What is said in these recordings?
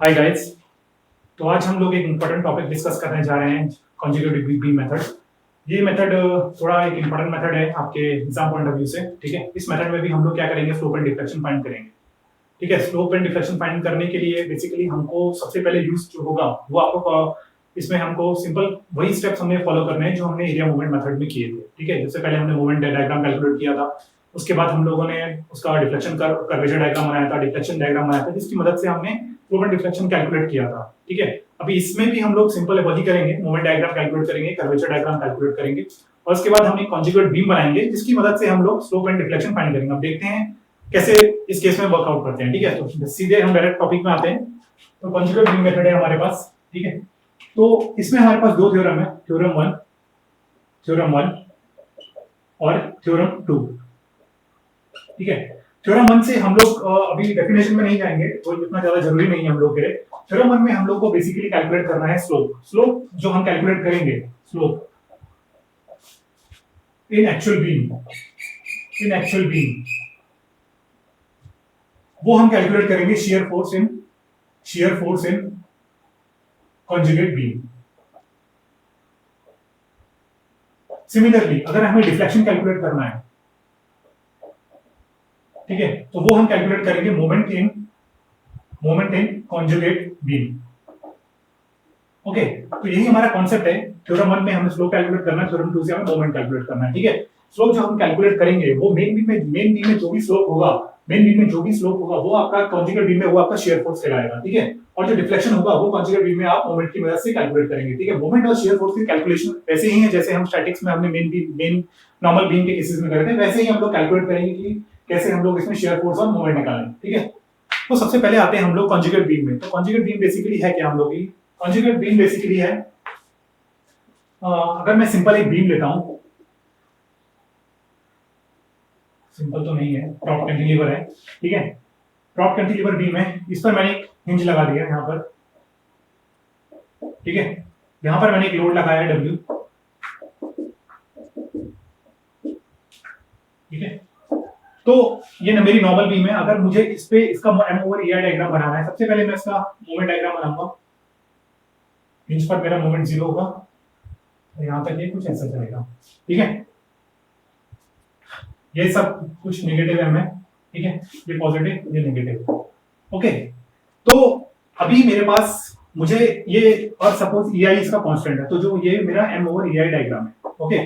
Hi guys. तो आज हम लोग एक इम्पोर्टेंट टॉपिक डिस्कस करने जा रहे हैं, कॉन्जुगेटिव बीम मेथड। ये मेथड थोड़ा एक इम्पोर्टेंट मेथड है आपके एग्जाम पॉइंट ऑफ व्यू से। ठीक है, इस मेथड में भी हम लोग क्या करेंगे, स्लोप एंड डिफ्लेक्शन फाइंड करेंगे। ठीक है, स्लोप एंड डिफ्लेक्शन फाइंड करने के लिए बेसिकली हमको सबसे पहले यूज जो होगा वो आपको इसमें हमको सिंपल वही स्टेप्स हमने फॉलो करने हैं जो हमने एरिया मूवमेंट मेथड में किए थे। ठीक है, सबसे पहले हमने मूवमेंट डायग्राम कैलकुलेट किया था, उसके बाद हम लोगों ने उसका डिफ्लेक्शन कर्वेचर डायग्राम बनाया था, डिफ्लेक्शन डायग्राम बनाया था, जिसकी मदद से हमने स्लोप एंड डिफ्लेक्शन कैलकुलेट किया था। ठीक है, अभी इसमें भी हम लोग सिंपल वही करेंगे, मूवमेंट डायग्राम कैलकुलेट करेंगे, कर्वेचर डायग्राम कैलकुलेट करेंगे और उसके बाद हम एक कॉन्जुगेट बीम बनाएंगे जिसकी मदद से हम लोग स्लोप एंड डिफ्लेक्शन फाइंड करेंगे। अब देखते हैं कैसे इस केस में वर्कआउट करते हैं। ठीक है, तो सीधे हम डायरेक्ट टॉपिक में आते हैं। तो कॉन्जुगेट बीम मेथड है हमारे पास। ठीक है, तो इसमें हमारे पास दो थ्योरम है, थ्योरम 1 और थ्योरम 2। ठीक है, थ्योरम 1 से हम लोग अभी डेफिनेशन में नहीं जाएंगे, तो इतना ज्यादा जरूरी नहीं है हम लोग के लिए। थ्योरम 1 में हम लोग को बेसिकली कैलकुलेट करना है स्लोप जो हम कैलकुलेट करेंगे, स्लोप इन एक्चुअल बीम वो हम कैलकुलेट करेंगे shear force in conjugate beam. Similarly अगर हमें डिफ्लेक्शन कैलकुलेट करना है, ठीक है, तो वो हम कैलकुलेट करेंगे moment in conjugate beam. Okay, तो यही हमारा कॉन्सेप्ट है। थ्योरम 1 में हमें स्लोप कैलकुलेट करना है, थ्योरम 2 से हमें मोमेंट कैलकुलेट करना है। ठीक है, स्लोप जो हम कैलकुलेट करेंगे वो मेन बीम में जो भी स्लोप होगा, वो आपका कॉन्जुगेट बीम में वो आपका शियर फोर्स कहलाएगा। ठीक है, और जो डिफ्लेक्शन होगा वो कॉन्जुगेट बीम में आप मोमेंट की मदद से कैलकुलेट करेंगे। ठीक है, मोमेंट और शियर फोर्स की कैलकुलेशन वैसे ही है जैसे हम स्टैटिक्स में हमने मेन नॉर्मल बीम के केसेस में करे थे, वैसे ही हम लोग कैलकुलेट करेंगे कि कैसे हम लोग इसमें शियर फोर्स और मोमेंट निकालें। ठीक है, तो सबसे पहले आते हैं हम लोग कॉन्जुगेट बीम में। तो कॉन्जुगेट बीम बेसिकली है क्या, हम लोग की कॉन्जुगेट बीम बेसिकली है, अगर मैं सिंपल एक बीम लेता हूं, सिंपल तो नहीं है, प्रॉप कैंटिलीवर है। ठीक है, प्रॉप कैंटिलीवर बीम है, इस पर मैंने एक हिंज लगा दिया यहां पर। ठीक है, यहां पर मैंने एक लोड लगाया है W। ठीक है, तो ये ना मेरी नॉर्मल बीम है। अगर मुझे इस पे इसका M/EI डायग्राम बनाना है, सबसे पहले मैं इसका मोमेंट डायग्राम बनाऊंगा। हिंज पर मेरा मोमेंट 0 होगा, यहां तक ये कुछ ऐसा चलेगा। ठीक है, ये सब कुछ नेगेटिव एम है। ठीक है, ये पॉजिटिव ये नेगेटिव। ओके, तो अभी मेरे पास मुझे ये, और सपोज EI इसका कांस्टेंट है, तो जो ये मेरा M/EI डायग्राम है। ओके,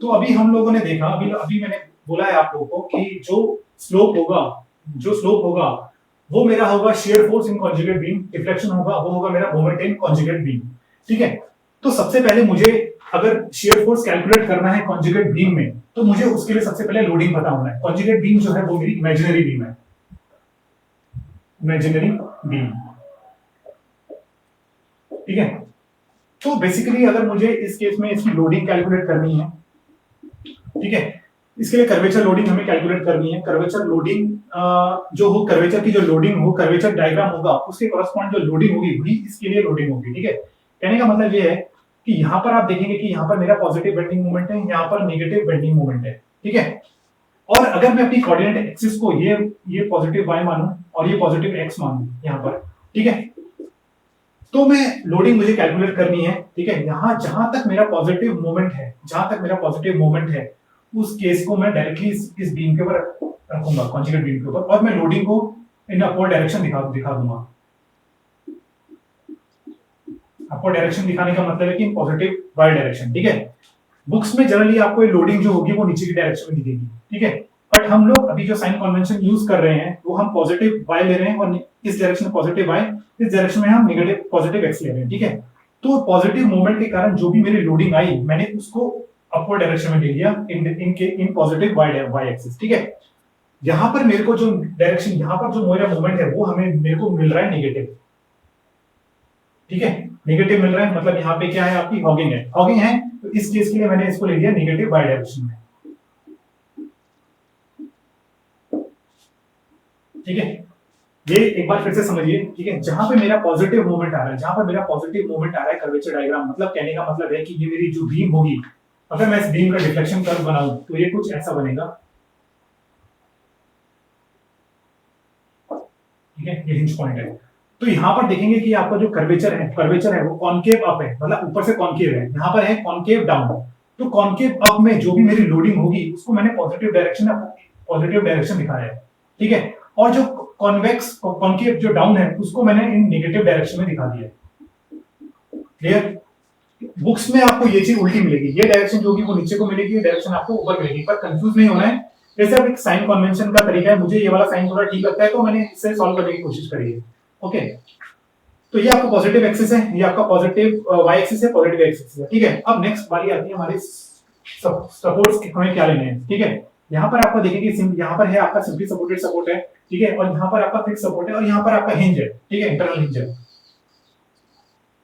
तो अभी हम लोगों ने देखा, अभी मैंने बोला है आप लोगों को कि जो स्लोप होगा वो मेरा होगा shear force in conjugate beam, deflection होगा वो होगा मेरा मोमेंट इन कॉन्जुगेट बीम। ठीक है, तो सबसे पहले मुझे अगर शियर फोर्स कैलकुलेट करना है कॉन्जुगेट बीम में, तो मुझे उसके लिए सबसे पहले लोडिंग पता होना है। कॉन्जुगेट बीम जो है वो मेरी इमेजिनरी बीम है, इमेजिनरी बीम। ठीक है, तो बेसिकली अगर मुझे इस केस में इसकी लोडिंग कैलकुलेट करनी है, ठीक है, इसके लिए कर्वेचर लोडिंग हमें कैलकुलेट करनी है। कर्वेचर लोडिंग जो हो, कर्वेचर की जो लोडिंग हो, कर्वेचर डायग्राम होगा उसके कॉरेस्पॉन्ड जो लोडिंग होगी वही इसके लिए लोडिंग होगी। ठीक है, कहने का मतलब ये है कि यहाँ पर आप देखेंगे कि यहाँ पर मेरा पॉजिटिव बेंडिंग मोमेंट है, यहाँ पर नेगेटिव बेंडिंग मोमेंट है। ठीक है, और अगर मैं अपनी कोऑर्डिनेट एक्सिस को ये पॉजिटिव y मानूं और ये पॉजिटिव x मानूं यहाँ पर, ठीक है, तो मैं लोडिंग मुझे कैलकुलेट करनी है। ठीक है, यहां जहां तक मेरा पॉजिटिव मोमेंट है उस केस को मैं डायरेक्टली इस बीम के ऊपर रखूंगा, कॉन्जुगेट बीम के ऊपर, और मैं लोडिंग को इन अपवर्ड डायरेक्शन दिखा दूंगा। अपवर्ड डायरेक्शन दिखाने का मतलब है कि पॉजिटिव वाई डायरेक्शन। ठीक है, बुक्स में जनरली आपको ये लोडिंग जो होगी वो नीचे की डायरेक्शन में दिखेगी। ठीक है, बट हम लोग अभी जो साइन कन्वेंशन यूज कर रहे हैं वो हम पॉजिटिव वाई ले रहे हैं और इस डायरेक्शन में पॉजिटिव वाई, इस डायरेक्शन में हम नेगेटिव पॉजिटिव एक्स ले रहे हैं। ठीक है, तो पॉजिटिव मोमेंट के कारण जो भी मेरी लोडिंग आई मैंने उसको अपवर्ड डायरेक्शन में ले लिया इन पॉजिटिव वाई एक्सिस। ठीक है, यहां पर मेरे को जो डायरेक्शन, यहां पर जो मेरा मोमेंट है वो मेरे को मिल रहा है नेगेटिव। ठीक है, नेगेटिव मिल रहा है, मतलब यहाँ पे क्या है, आपकी हॉगिंग है, तो इस केस के लिए मैंने इसको ले लिया नेगेटिव वाई डायरेक्शन में। ठीक है, ये एक बार फिर से समझिए। ठीक है, जहां पे मेरा पॉजिटिव मोमेंट आ रहा है कर्वेचर डायग्राम, मतलब कहने का मतलब है कि ये मेरी जो बीम होगी, अगर मैं इस बीम का डिफ्लेक्शन कर्व बनाऊं तो ये कुछ ऐसा बनेगा। ठीक है, ये हिंज पॉइंट है। तो यहाँ पर देखेंगे कि आपका जो कर्वेचर है वो कॉनकेव अप है, मतलब ऊपर से कॉनकेव है, यहाँ पर है कॉनकेव डाउन। तो कॉनकेव अप में जो भी मेरी लोडिंग होगी उसको मैंने पॉजिटिव डायरेक्शन दिखाया है, ठीक है। और जो कॉनकेव जो डाउन है उसको मैंने इन नेगेटिव डायरेक्शन में दिखा दिया है। क्लियर? बुक्स में आपको ये चीज उल्टी मिलेगी, ये डायरेक्शन जो होगी वो नीचे को मिलेगी, ये डायरेक्शन आपको ऊपर मिलेगी, पर कंफ्यूज नहीं होना है। ये सिर्फ एक साइन कन्वेंशन का तरीका है, मुझे ये वाला साइन थोड़ा ठीक लगता है तो मैंने इससे सॉल्व करने की कोशिश करी है। ओके, तो ये आपका पॉजिटिव एक्सिस है, ये आपका पॉजिटिव वाई एक्सिस है, पॉजिटिव एक्सिस है, ठीक है। अब नेक्स्ट बारी आती है हमारे सपोर्ट्स के, हमें क्या लेने हैं, ठीक है। यहाँ पर आपको देखिए कि यहाँ पर है आपका सिंपली सपोर्टेड सपोर्ट है, ठीक है, और यहाँ पर आपका फिक्स सपोर्ट है, और यहाँ पर आपका हिंज है, ठीक है, इंटरनल हिंज है,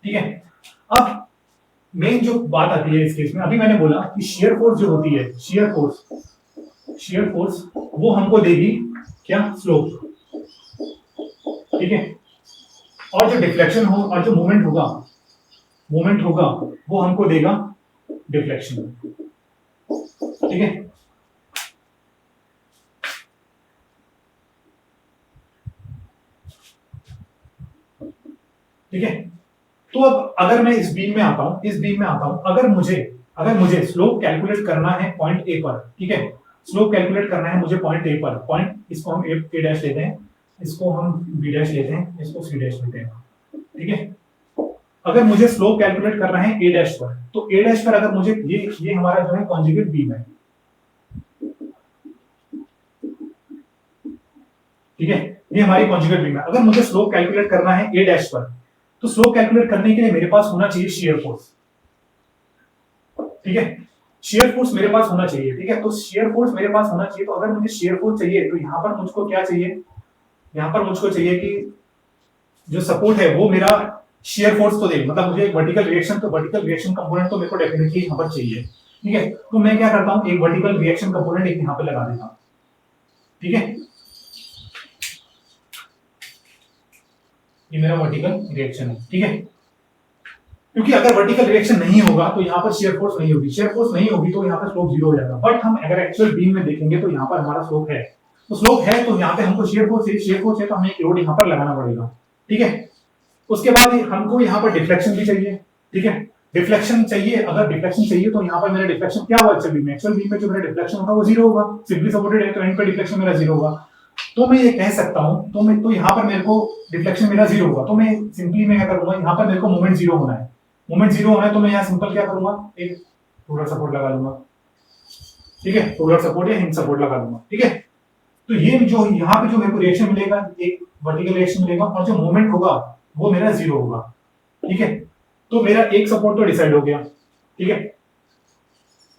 ठीक है। अब मेन जो बात आती है इस केस में, अभी मैंने बोला कि शियर फोर्स जो होती है, शियर फोर्स वो हमको देगी क्या, स्लोप, ठीक है। और जो डिफ्लेक्शन हो और जो मूवमेंट होगा वो हमको देगा डिफ्लेक्शन, ठीक है। ठीक है, तो अब अगर मैं इस बीम में आता हूं, अगर मुझे स्लोप कैलकुलेट करना है पॉइंट ए पर, ठीक है, स्लोप कैलकुलेट करना है मुझे पॉइंट ए पर, पॉइंट इसको हम ए डैश लेते हैं, इसको हम बी डैश लेते हैं, इसको सी डैश लेते हैं, ठीक है। अगर मुझे स्लोप कैलकुलेट करना है ए डैश पर, तो ए डैश पर अगर मुझे ये हमारा जो है कॉन्जुगेट बीम है, ठीक है, ये हमारी कॉन्जुगेट बीम है। अगर मुझे स्लोप कैलकुलेट करना है ए डैश पर, तो स्लोप कैलकुलेट करने के लिए मेरे पास होना चाहिए शियर फोर्स, ठीक है, शियर फोर्स मेरे पास होना चाहिए, ठीक है। तो शियर फोर्स मेरे पास होना चाहिए, तो अगर मुझे शियर फोर्स चाहिए तो यहाँ पर मुझको क्या चाहिए, यहाँ पर मुझको चाहिए कि जो सपोर्ट है वो मेरा शियर फोर्स तो दे, मतलब मुझे एक वर्टिकल रिएक्शन कंपोनेंट तो मेरे को डेफिनेटली यहाँ पर चाहिए, ठीक है। तो मैं क्या करता हूँ, एक वर्टिकल रिएक्शन कंपोनेंट एक यहाँ पे लगा देता हूँ, ठीक है, ये मेरा वर्टिकल रिएक्शन है, ठीक है। क्योंकि अगर वर्टिकल रिएक्शन नहीं होगा तो यहाँ पर शियर फोर्स नहीं होगी, तो यहाँ पर स्लोप जीरो हो जाएगा। बट हम अगर एक्चुअल बीम में देखेंगे तो यहाँ पर हमारा स्लोप है, तो यहाँ पे हमको शियर फोर्स है, तो हमें एक लोड यहाँ पर लगाना पड़ेगा, ठीक है। उसके बाद हमको यहाँ पर डिफ्लेक्शन भी चाहिए, ठीक है, डिफ्लेक्शन चाहिए। अगर डिफ्लेक्शन चाहिए तो यहाँ पर मेरा डिफ्लेक्शन क्या होगा, एक्चुअल बीम में जो मेरा डिफ्लेक्शन होगा वो जीरो होगा, सिंपली सपोर्टेड है तो एंड पे डिफ्लेक्शन मेरा जीरो होगा। तो मैं ये कह सकता हूँ, तो यहाँ पर मेरे को डिफ्लेक्शन मेरा जीरो होगा, तो मैं सिंपली मैं क्या करूंगा, यहाँ पर मेरे को मोमेंट जीरो होना है, तो मैं यहाँ सिंपल क्या करूंगा, एक रोलर सपोर्ट लगा लूंगा, ठीक है, रोलर सपोर्ट या हिंज सपोर्ट लगा लूंगा, ठीक है। तो ये जो यहाँ पे जो मेरे को रिएक्शन मिलेगा, एक वर्टिकल रिएक्शन मिलेगा, और जो मोमेंट होगा वो मेरा जीरो होगा, ठीक है। तो मेरा एक सपोर्ट तो डिसाइड हो गया, ठीक है।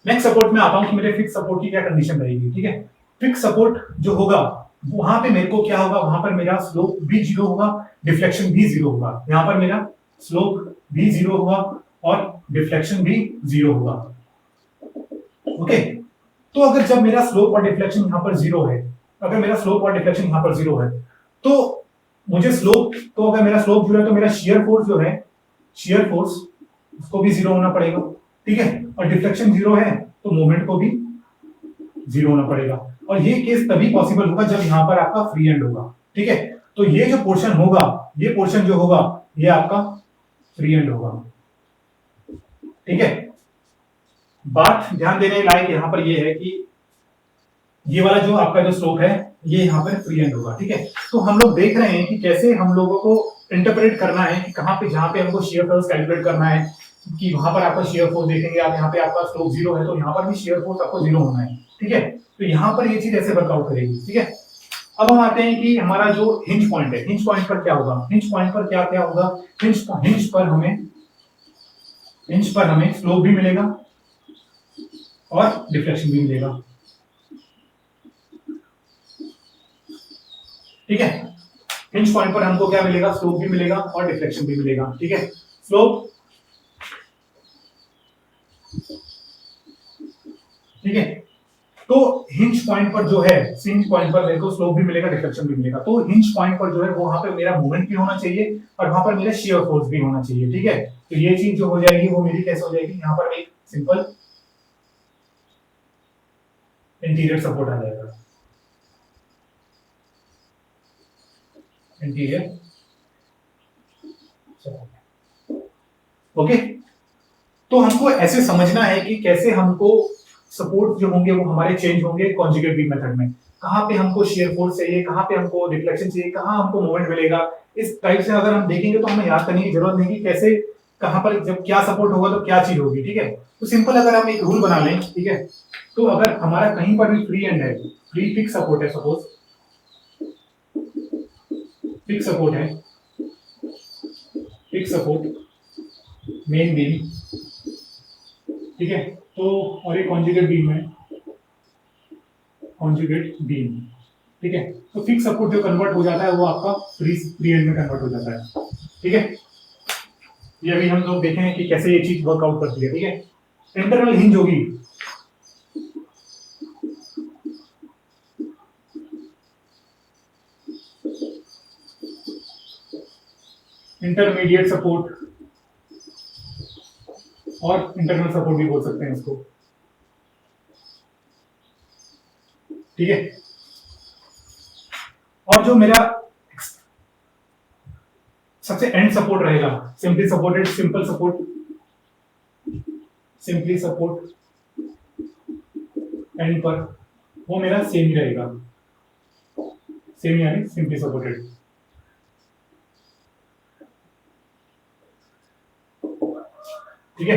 नेक्स्ट सपोर्ट में आता हूं कि मेरे फिक्स सपोर्ट की क्या कंडीशन रहेगी, ठीक है। फिक्स सपोर्ट जो होगा वहां पे मेरे को क्या होगा, वहां पर मेरा स्लोप भी जीरो होगा, डिफ्लेक्शन भी जीरो होगा, यहाँ पर मेरा स्लोप भी जीरो होगा और डिफ्लेक्शन भी जीरो होगा, ओके। तो अगर जब मेरा स्लोप और डिफ्लेक्शन यहाँ पर जीरो है, तो मुझे अगर मेरा स्लोप जीरो है तो मेरा शियर फोर्स उसको भी जीरो होना पड़ेगा, ठीक है, और डिफ्लेक्शन जीरो है तो मूवमेंट को भी जीरो होना पड़ेगा। और ये केस तभी पॉसिबल होगा जब यहाँ पर आपका फ्री एंड होगा, ठीक है। तो ये जो पोर्शन होगा, ये आपका फ्री एंड होगा, ठीक है। बात ध्यान देने लायक यहाँ पर ये है कि ये वाला जो आपका जो स्लोप है ये यहाँ पर फ्री एंड होगा, ठीक है। तो हम लोग देख रहे हैं कि कैसे हम लोगों को इंटरप्रेट करना है कि कहाँ पे, जहाँ पे हमको शियर फोर्स कैलकुलेट करना है, कि वहां पर आपका शियर फोर्स देखेंगे आप, यहाँ पे आपका स्लोप जीरो है तो यहाँ पर भी शियर फोर्स आपको जीरो होना है, ठीक है। तो यहाँ पर ये चीज ऐसे वर्कआउट करेगी, ठीक है। अब हम आते हैं कि हमारा जो हिंज पॉइंट है, हिंज पॉइंट पर क्या होगा, हिंज पर हमें स्लोप भी मिलेगा और डिफ्लेक्शन भी मिलेगा, ठीक है। हिंज पॉइंट पर हमको क्या मिलेगा, स्लोप भी मिलेगा और डिफ्लेक्शन भी मिलेगा, ठीक है। स्लोप, ठीक है। तो हिंज पॉइंट पर जो है, मेरे को स्लोप भी मिलेगा, डिफ्लेक्शन भी मिलेगा। तो हिंज पॉइंट पर जो है वहां पे मेरा मूवमेंट भी होना चाहिए और वहां पर मेरा शियर फोर्स भी होना चाहिए, ठीक है। तो ये चीज जो हो जाएगी वो मेरी कैसे हो जाएगी, यहाँ पर एक सिंपल इंटीरियर सपोर्ट आ जाएगा, इंटीरियर ओके, तो हमको ऐसे समझना है कि कैसे हमको सपोर्ट जो होंगे वो हमारे चेंज होंगे कॉन्जुगेट बीम मेथड में। कहाँ पे हमको शेयर फोर्स चाहिए, कहाँ पे हमको डिफ्लेक्शन चाहिए, कहाँ हमको मोमेंट मिलेगा, इस टाइप से अगर हम देखेंगे तो हमें याद करने की जरूरत नहीं कि कैसे कहाँ पर जब क्या सपोर्ट होगा तो क्या चीज होगी। ठीक है, तो सिंपल अगर हम एक रूल बना लें, ठीक है, तो अगर हमारा कहीं पर भी फ्री एंड है, फ्री फिक्स सपोर्ट है, सपोज फिक्स सपोर्ट है, फिक्स सपोर्ट मेन बीम, ठीक है, तो और एक कॉन्जुगेट बीम है, कॉन्जुगेट बीम, ठीक है, तो फिक्स सपोर्ट जो कन्वर्ट हो जाता है वो आपका फ्री फ्री एंड में कन्वर्ट हो जाता है। ठीक है, ये अभी हम लोग देखें कि कैसे ये चीज वर्कआउट करती है। ठीक है, इंटरनल हिंज होगी, इंटरमीडिएट सपोर्ट और इंटरनल सपोर्ट भी बोल सकते हैं इसको। ठीक है, और जो मेरा सबसे एंड सपोर्ट रहेगा, simply supported, simple support, simply support and पर, वो मेरा सेम ही रहेगा, सेम यानी सिंपली सपोर्टेड। ठीक है,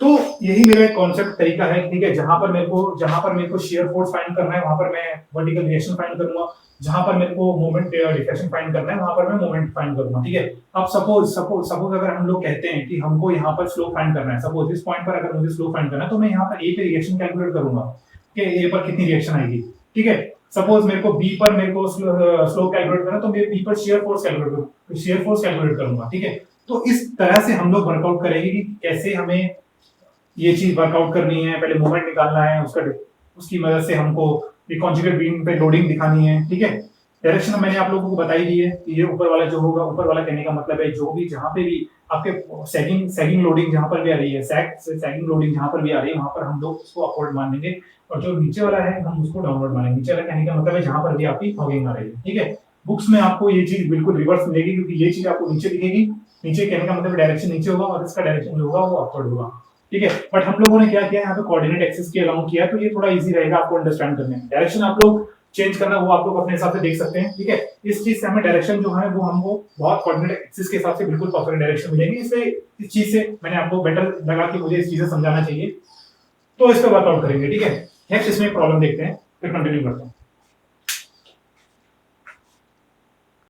तो यही मेरा एक कॉन्सेप्ट तरीका है। ठीक है, जहां पर मेरे को शेयर फोर्स फाइंड करना है वहां पर मैं वर्टिकल रिएक्शन फाइंड करूंगा, जहां पर मेरे को मोमेंट डिफ्लेक्शन फाइंड करना है वहां पर मैं मोमेंट फाइंड करूंगा। ठीक है, अब सपोज अगर हम लोग कहते हैं कि हमको यहाँ पर स्लो फाइंड करना है, सपोज इस पॉइंट पर अगर मुझे स्लो फाइंड करना है तो मैं यहाँ पर ए पे रिएक्शन कैलकुलेट करूंगा कि ए पर कितनी रिएक्शन आएगी। ठीक है, सपोज मेरे को बी पर मेरे को स्लो कैलकुलेट करना है तो मैं बी पर शेयर फोर्स कैलकुलेट करूंगा। ठीक है, तो इस तरह से हम लोग वर्कआउट करेंगे कि कैसे हमें ये चीज वर्कआउट करनी है, पहले मोमेंट निकालना है, उसकी मदद से हमको एक कॉन्जुगेट बीम पे लोडिंग दिखानी है। ठीक है, डायरेक्शन मैंने आप लोगों को बताई दी है कि ये ऊपर वाला जो होगा, ऊपर वाला कहने का मतलब है जो भी जहां पे भी आपके सैगिंग लोडिंग जहां पर भी आ रही है, सैगिंग लोडिंग जहां पर भी आ रही है वहां पर हम लोग उसको अपवर्ड मानेंगे, और जो नीचे वाला है हम उसको डाउनवर्ड मानेंगे। नीचे वाला कहने का मतलब है जहां पर भी आपकी फॉगिंग आ रही है। ठीक है, बुक्स में आपको ये चीज बिल्कुल रिवर्स मिलेगी क्योंकि ये चीज आपको नीचे दिखेगी, नीचे कहने का मतलब डायरेक्शन नीचे होगा और इसका डायरेक्शन जो होगा वो अपवर्ड होगा। ठीक है, बट हम लोगों ने क्या किया, यहाँ पे कोऑर्डिनेट एक्सिस की अलाउ किया, तो ये थोड़ा इजी रहेगा आपको अंडरस्टैंड करने में। डायरेक्शन आप लोग चेंज करना वो आप लोग अपने हिसाब से देख सकते हैं। ठीक है, इस चीज से हमें डायरेक्शन जो है वो हमको बहुत कोऑर्डिनेट एक्सिस के हिसाब से बिल्कुल परफेक्ट डायरेक्शन मिलेगी। इसलिए इस चीज से मैंने आपको बेटर लगा कि मुझे इस चीज से समझाना चाहिए, तो इस पर वर्कआउट करेंगे। ठीक है, नेक्स्ट इसमें प्रॉब्लम देखते हैं, फिर कंटिन्यू करते हैं।